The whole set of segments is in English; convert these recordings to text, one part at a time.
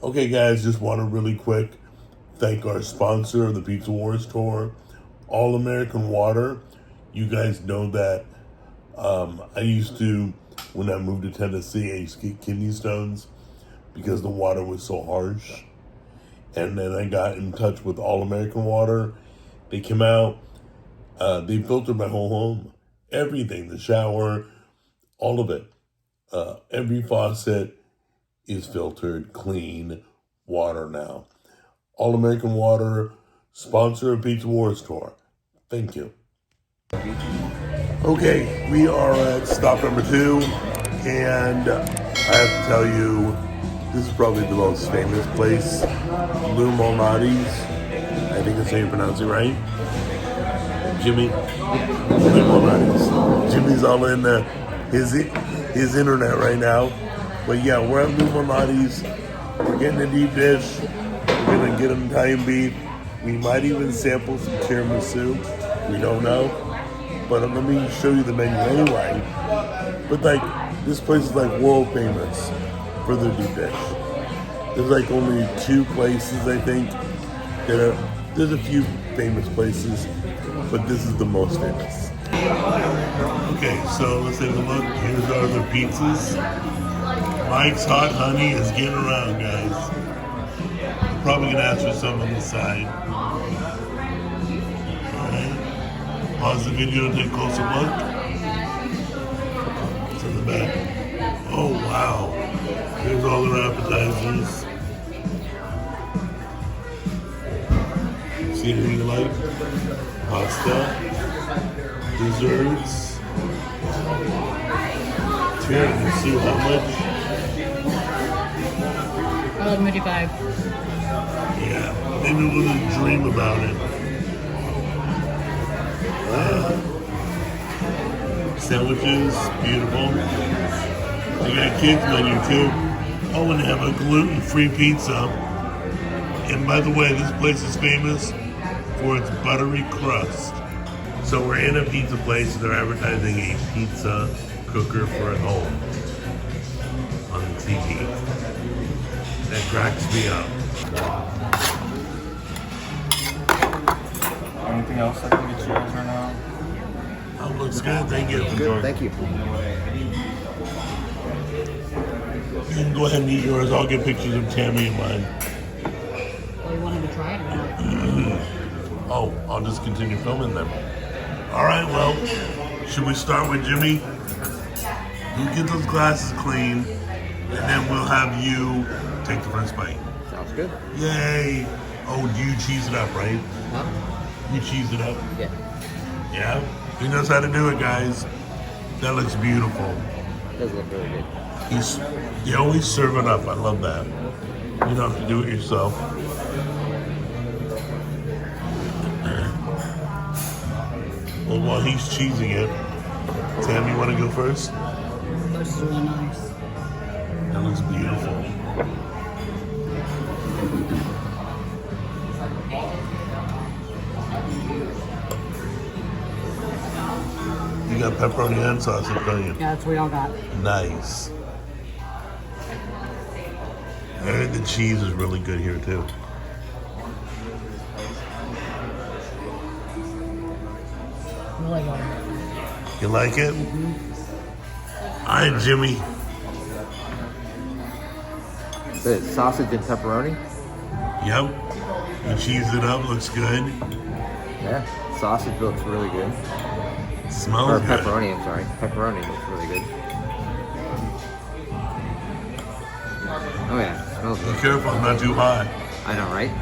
Okay, guys, just want to really quick thank our sponsor of the Pizza Wars tour, All American Water. You guys know that I used to, when I moved to Tennessee, I used to get kidney stones because the water was so harsh. And then I got in touch with All American Water. They came out, they filtered my whole home. Everything, the shower, all of it. Every faucet is filtered, clean water now. All American Water, sponsor of Pizza Wars tour. Thank you. Okay, we are at stop number 2, and I have to tell you, this is probably the most famous place, Lou Malnati's. I think that's how you pronounce it, right? Jimmy? Lou Malnati's. Jimmy's all in his internet right now. But yeah, we're at Lou Malnati's. We're getting a deep dish. We're gonna get an Italian beef. We might even sample some tiramisu. We don't know. But let me show you the menu anyway. But like, this place is like world famous for their deep dish. There's like only 2 places, I think, that are, there's a few famous places, but this is the most famous. Okay, so let's take a look. Here's our other pizzas. Mike's Hot Honey is getting around, guys. I'm probably gonna ask for some on the side. Alright. Pause the video and take a closer look. It's in the back. Oh wow. Here's all their appetizers. See anything you like? Pasta. Desserts. Tiramisu, how much? $11.55. Yeah, maybe we'll dream about it. Sandwiches, beautiful. They got a kids menu too. Oh, and they have a gluten-free pizza. And by the way, this place is famous for its buttery crust. So we're in a pizza place. They're advertising a pizza cooker for at home on the TV. That cracks me up. Anything else I can get you guys right now? Oh, looks good. Thank you. Good, thank you. You can go ahead and eat yours. I'll get pictures of Tammy and mine. Well, you want him to try it or not? Oh, I'll just continue filming them. All right, well, should we start with Jimmy? You get those glasses clean, and then we'll have you take the first bite. Sounds good. Yay! Oh, do you cheese it up, right? Huh? You cheese it up? Yeah. Yeah? He knows how to do it, guys. That looks beautiful. It does look really good. They always serve it up. I love that. You don't have to do it yourself. Well, while he's cheesing it, Tam, you want to go first? This is really nice. That looks beautiful. You got pepperoni and sausage, don't you? Yeah, that's what we all got. Nice. I heard the cheese is really good here too. Really good. You like it? All right, Jimmy. The sausage and pepperoni? Yep. You cheese it up, looks good. Yeah. Sausage looks really good. Smells Or good. pepperoni, I'm sorry. Pepperoni looks really good. Oh yeah, smells Be good. careful, it's not too hot. I know, right?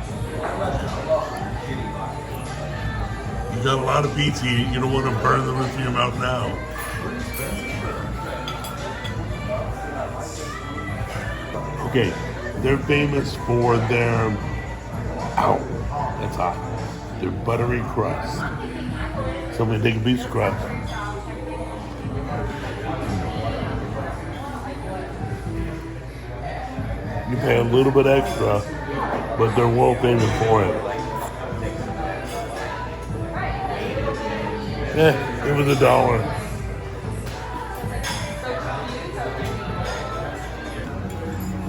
You got a lot of pizza, you don't want to burn the roof of your mouth now. Okay, they're famous for their, ow, that's hot, their buttery crust. So I'm gonna take a piece of crust. You pay a little bit extra, but they're world famous for it. It was $1.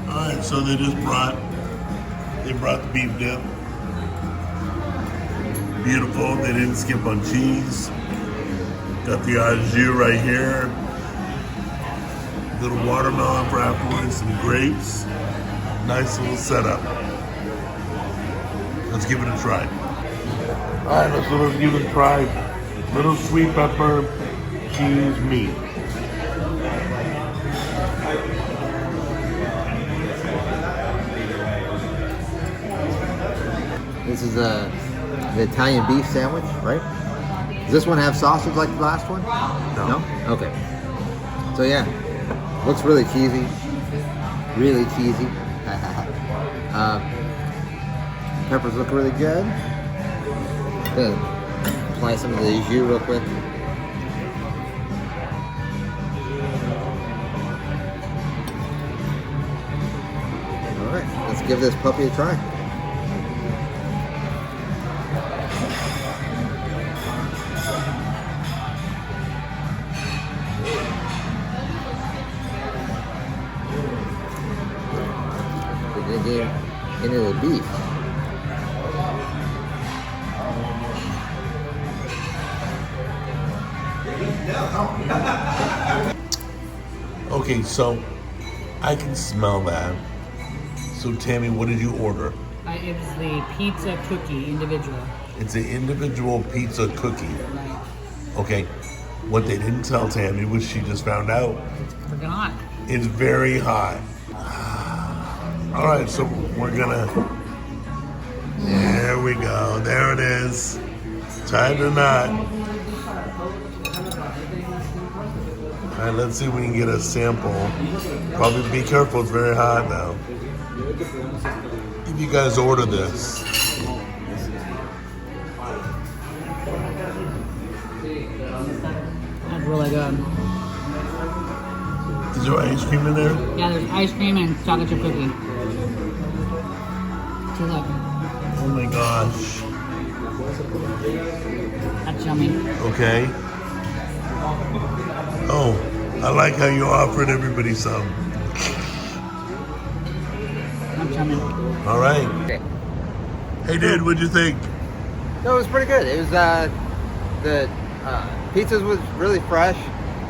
Alright, so they just brought They brought the beef dip. Beautiful. They didn't skip on cheese. Got the au jus right here. Little watermelon for afterwards, some grapes. Nice little setup. Let's give it a try. All right, let's give it a try. Little sweet pepper, cheese, meat. This is the Italian beef sandwich, right? Does this one have sausage like the last one? No. Okay. So yeah, looks really cheesy. Really cheesy. Peppers look really good. Gonna apply some of the jus real quick. All right, let's give this puppy a try. We're gonna get into the beef. Okay, so I can smell that. So Tammy, what did you order? It was the pizza cookie individual. It's an individual pizza cookie. Right. Okay, what they didn't tell Tammy, which she just found out, It's freaking hot. it's very hot. All right, so we're gonna, there we go, there it is. Tied the knot. All right, let's see if we can get a sample. Probably be careful, it's very hot now. If you guys order this. That's really good. Is there ice cream in there? Yeah, there's ice cream and chocolate chip cookie. So look, Oh my gosh. that's yummy. Okay. Oh, I like how you offered everybody some. That's yummy. All right. Okay. Hey, Dad, what'd you think? No, it was pretty good. It was the pizzas was really fresh.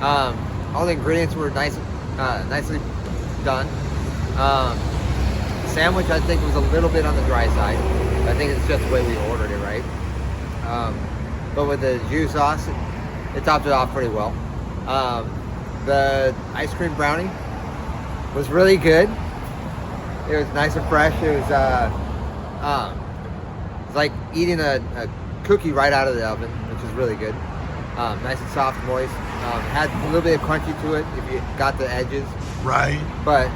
All the ingredients were nicely done. Sandwich I think was a little bit on the dry side. I think it's just the way we ordered it, right? But with the jus sauce, it topped it off pretty well. The ice cream brownie was really good. It was nice and fresh. It was it's like eating a cookie right out of the oven, which is really good. Nice and soft, moist. Had a little bit of crunchy to it if you got the edges. Right. But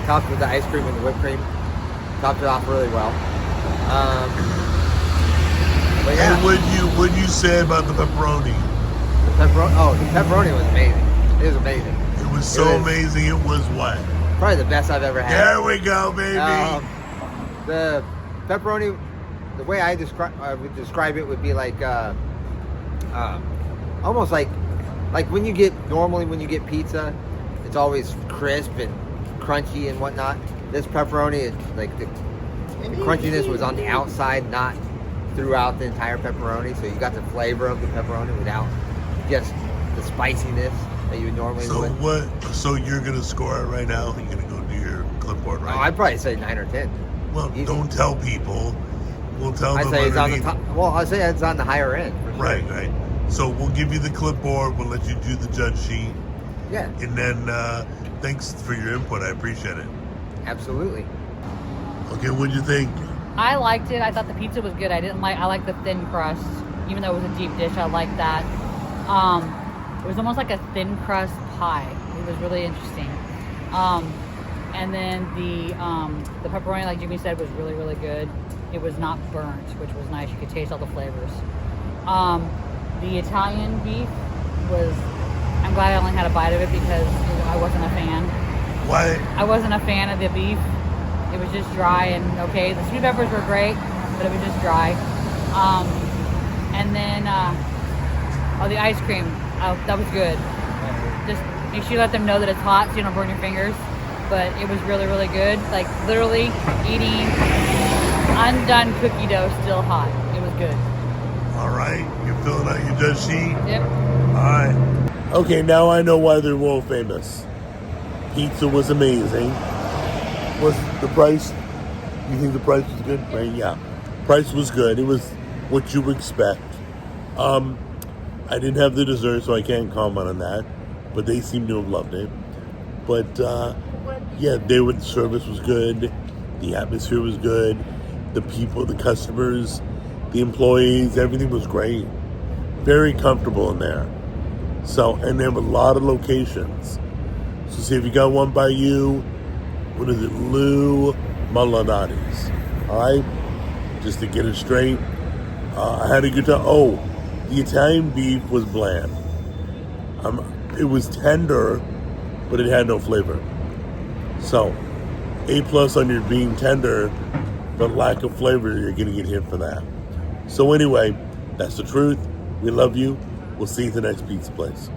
topped with the ice cream and the whipped cream, topped it off really well. But yeah, And what'd you say about the pepperoni? the pepperoni was amazing. It was amazing. It was so It is. amazing. It was what? Probably the best I've ever had. There we go, baby. The pepperoni, the way I would describe it would be like almost like when you get pizza, it's always crisp and crunchy and whatnot. This pepperoni, like the crunchiness was on the outside, not throughout the entire pepperoni. So you got the flavor of the pepperoni without just the spiciness that you would normally would. So you're gonna score it right now? You're gonna go do your clipboard, right? Oh, I'd probably say 9 or 10. Well, Easy. don't tell people. We'll tell I'd them say it's on the underneath. top. Well, I'd say it's on the higher end. For sure. Right. So we'll give you the clipboard. We'll let you do the judge sheet. Yeah, And then thanks for your input. I appreciate it. absolutely. Okay, what'd you think? I liked it. I thought the pizza was good. I like the thin crust. Even though it was a deep dish, I liked that. It was almost like a thin crust pie. It was really interesting. And then the pepperoni, like Jimmy said, was really, really good. It was not burnt, which was nice. You could taste all the flavors. The Italian beef was, I'm glad I only had a bite of it because I wasn't a fan. Why? I wasn't a fan of the beef. It was just dry and okay. The sweet peppers were great, but it was just dry. And then, the ice cream, that was good. Just make sure you let them know that it's hot so you don't burn your fingers. but it was really, really good. Like literally eating undone cookie dough still hot. It was good. All right, you're filling out your judge sheet. Yep. All right. Okay, now I know why they're world famous. Pizza was amazing. Was the price? You think the price was good? Right? Yeah. Price was good. It was what you would expect. I didn't have the dessert, so I can't comment on that. But they seem to have loved it. But yeah, the service was good. The atmosphere was good. The people, the customers, the employees, everything was great. Very comfortable in there. So, and they have a lot of locations. So see if you got one by you. What is it? Lou Malnati's. All right? Just to get it straight. I had a good time. Oh, the Italian beef was bland. It was tender, but it had no flavor. So, A+ on your being tender, but lack of flavor, you're going to get hit for that. So anyway, that's the truth. We love you. We'll see you at the next pizza place.